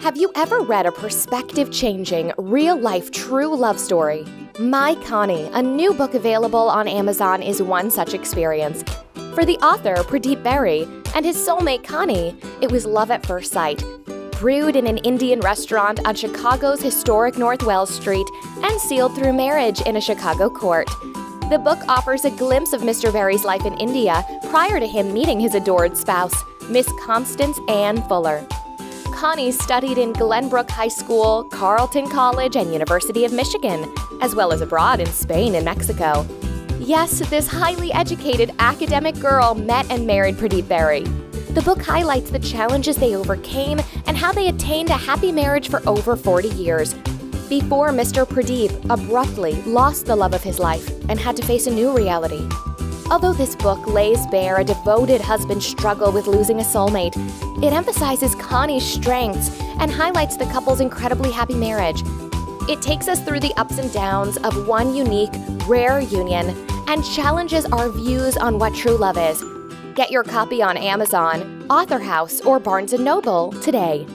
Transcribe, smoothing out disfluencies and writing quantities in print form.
Have you ever read a perspective-changing, real-life true love story? My Connie, a new book available on Amazon, is one such experience. For the author, Pradeep and his soulmate Connie, it was love at first sight. Brewed in an Indian restaurant on Chicago's historic North Wells Street and sealed through marriage in a Chicago court. The book offers a glimpse of Mr. Berry's life in India prior to him meeting his adored spouse, Miss Constance Ann Fuller. Connie studied in Glenbrook High School, Carleton College, and University of Michigan, as well as abroad in Spain and Mexico. Yes, this highly educated academic girl met and married Pradeep Berry. The book highlights the challenges they overcame and how they attained a happy marriage for over 40 years, before Mr. Pradeep abruptly lost the love of his life and had to face a new reality. Although this book lays bare a devoted husband's struggle with losing a soulmate, it emphasizes Connie's strengths and highlights the couple's incredibly happy marriage. It takes us through the ups and downs of one unique, rare union and challenges our views on what true love is. Get your copy on Amazon, Author House, or Barnes & Noble today.